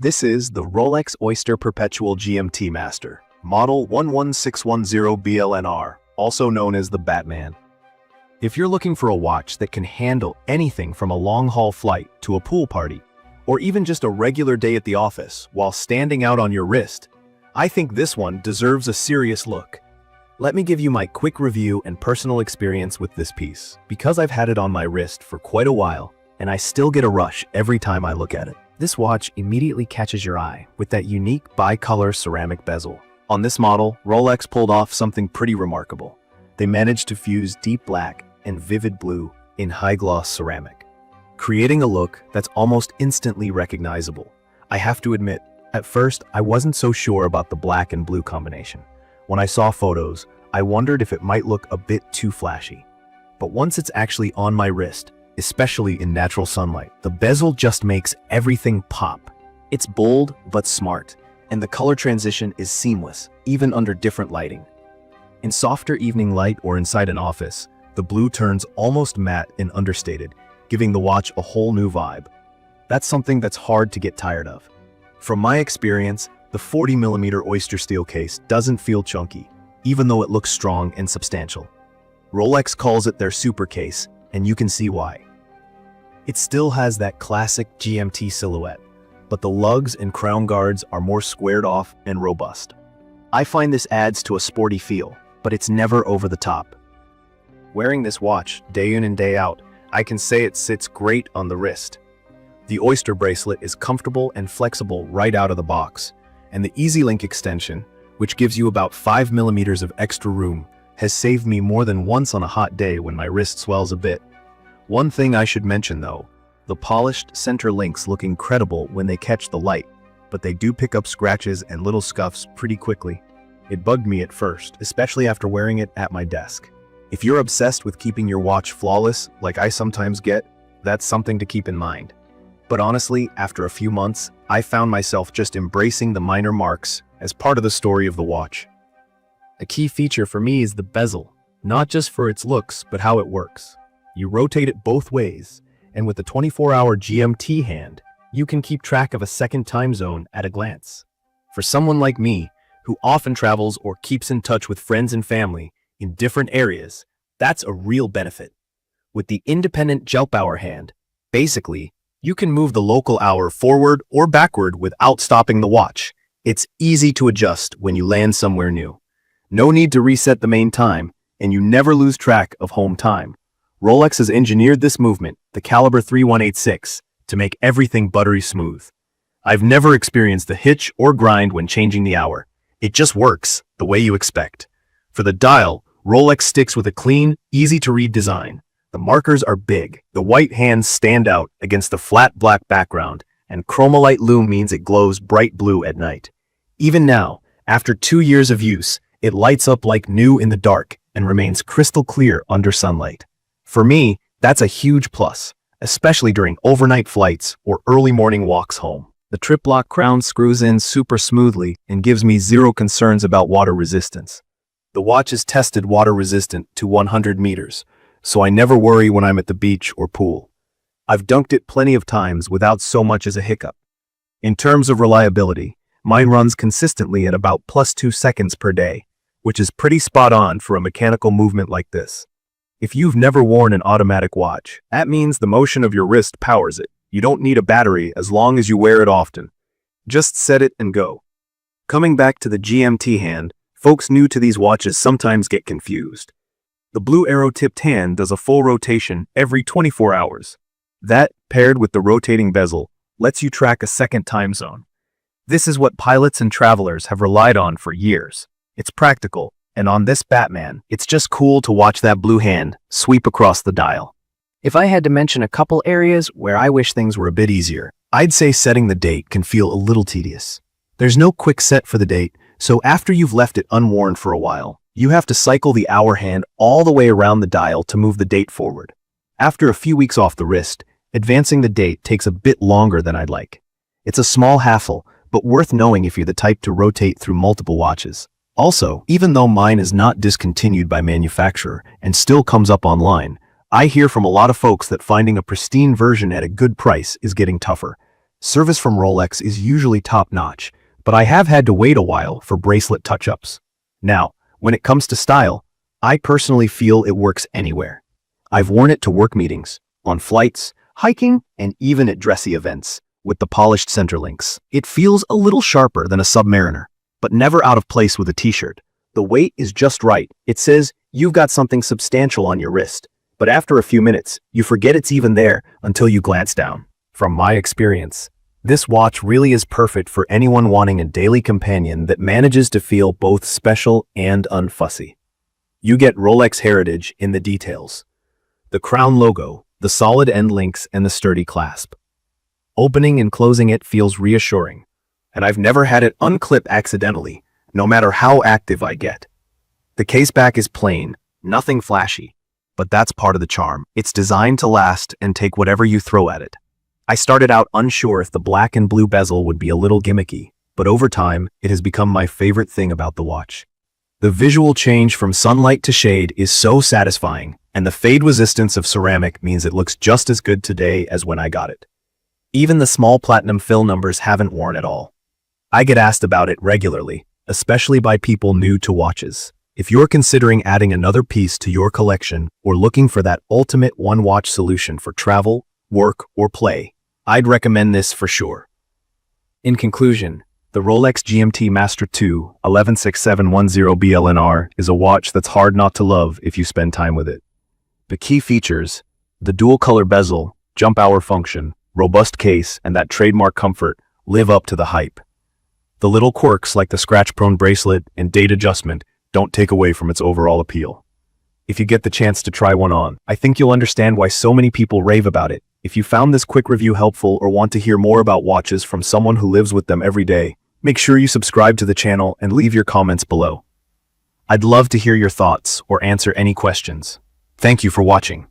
This is the Rolex Oyster Perpetual GMT Master, model 11610BLNR, also known as the Batman. If you're looking for a watch that can handle anything from a long-haul flight to a pool party, or even just a regular day at the office while standing out on your wrist, I think this one deserves a serious look. Let me give you my quick review and personal experience with this piece, because I've had it on my wrist for quite a while, and I still get a rush every time I look at it. This watch immediately catches your eye with that unique bicolor ceramic bezel. On this model, Rolex pulled off something pretty remarkable. They managed to fuse deep black and vivid blue in high-gloss ceramic, creating a look that's almost instantly recognizable. I have to admit, at first I wasn't so sure about the black and blue combination. When I saw photos, I wondered if it might look a bit too flashy. But once it's actually on my wrist, especially in natural sunlight, the bezel just makes everything pop. It's bold but smart, and the color transition is seamless, even under different lighting. In softer evening light or inside an office, the blue turns almost matte and understated, giving the watch a whole new vibe. That's something that's hard to get tired of. From my experience, the 40mm Oystersteel case doesn't feel chunky, even though it looks strong and substantial. Rolex calls it their super case, and you can see why. It still has that classic GMT silhouette, but the lugs and crown guards are more squared off and robust. I find this adds to a sporty feel, but it's never over the top. Wearing this watch day in and day out, I can say it sits great on the wrist. The Oyster bracelet is comfortable and flexible right out of the box, and the Easy Link extension, which gives you about 5mm of extra room, has saved me more than once on a hot day when my wrist swells a bit. One thing I should mention though, the polished center links look incredible when they catch the light, but they do pick up scratches and little scuffs pretty quickly. It bugged me at first, especially after wearing it at my desk. If you're obsessed with keeping your watch flawless, like I sometimes get, that's something to keep in mind. But honestly, after a few months, I found myself just embracing the minor marks as part of the story of the watch. A key feature for me is the bezel, not just for its looks, but how it works. You rotate it both ways, and with the 24-hour GMT hand, you can keep track of a second time zone at a glance. For someone like me, who often travels or keeps in touch with friends and family in different areas, that's a real benefit. With the independent jump hour hand, basically, you can move the local hour forward or backward without stopping the watch. It's easy to adjust when you land somewhere new. No need to reset the main time, and you never lose track of home time. Rolex has engineered this movement, the caliber 3186, to make everything buttery smooth. I've never experienced a hitch or grind when changing the hour. It just works the way you expect. For the dial, Rolex sticks with a clean, easy-to-read design. The markers are big, the white hands stand out against the flat black background, and chromolite lume means it glows bright blue at night. Even now, after 2 years of use, it lights up like new in the dark and remains crystal clear under sunlight. For me, that's a huge plus, especially during overnight flights or early morning walks home. The trip-lock crown screws in super smoothly and gives me zero concerns about water resistance. The watch is tested water resistant to 100 meters, so I never worry when I'm at the beach or pool. I've dunked it plenty of times without so much as a hiccup. In terms of reliability, mine runs consistently at about +2 seconds per day, which is pretty spot on for a mechanical movement like this. If you've never worn an automatic watch, that means the motion of your wrist powers it. You don't need a battery as long as you wear it often. Just set it and go. Coming back to the GMT hand, folks new to these watches sometimes get confused. The blue arrow-tipped hand does a full rotation every 24 hours. That, paired with the rotating bezel, lets you track a second time zone. This is what pilots and travelers have relied on for years. It's practical, and on this Batman, it's just cool to watch that blue hand sweep across the dial. If I had to mention a couple areas where I wish things were a bit easier, I'd say setting the date can feel a little tedious. There's no quick set for the date, so after you've left it unworn for a while, you have to cycle the hour hand all the way around the dial to move the date forward. After a few weeks off the wrist, advancing the date takes a bit longer than I'd like. It's a small hassle, but worth knowing if you're the type to rotate through multiple watches. Also, even though mine is not discontinued by manufacturer and still comes up online, I hear from a lot of folks that finding a pristine version at a good price is getting tougher. Service from Rolex is usually top-notch, but I have had to wait a while for bracelet touch-ups. Now, when it comes to style, I personally feel it works anywhere. I've worn it to work meetings, on flights, hiking, and even at dressy events, with the polished center links. It feels a little sharper than a Submariner, but never out of place with a t-shirt. The weight is just right. It says you've got something substantial on your wrist, but after a few minutes, you forget it's even there until you glance down. From my experience, this watch really is perfect for anyone wanting a daily companion that manages to feel both special and unfussy. You get Rolex heritage in the details. The crown logo, the solid end links, and the sturdy clasp. Opening and closing it feels reassuring, and I've never had it unclip accidentally, no matter how active I get. The case back is plain, nothing flashy, but that's part of the charm. It's designed to last and take whatever you throw at it. I started out unsure if the black and blue bezel would be a little gimmicky, but over time, it has become my favorite thing about the watch. The visual change from sunlight to shade is so satisfying, and the fade resistance of ceramic means it looks just as good today as when I got it. Even the small platinum fill numbers haven't worn at all. I get asked about it regularly, especially by people new to watches. If you're considering adding another piece to your collection or looking for that ultimate one-watch solution for travel, work, or play, I'd recommend this for sure. In conclusion, the Rolex GMT Master 2 116710 is a watch that's hard not to love if you spend time with it. The key features, the dual-color bezel, jump hour function, robust case, and that trademark comfort live up to the hype. The little quirks like the scratch-prone bracelet and date adjustment don't take away from its overall appeal. If you get the chance to try one on, I think you'll understand why so many people rave about it. If you found this quick review helpful or want to hear more about watches from someone who lives with them every day, make sure you subscribe to the channel and leave your comments below. I'd love to hear your thoughts or answer any questions. Thank you for watching.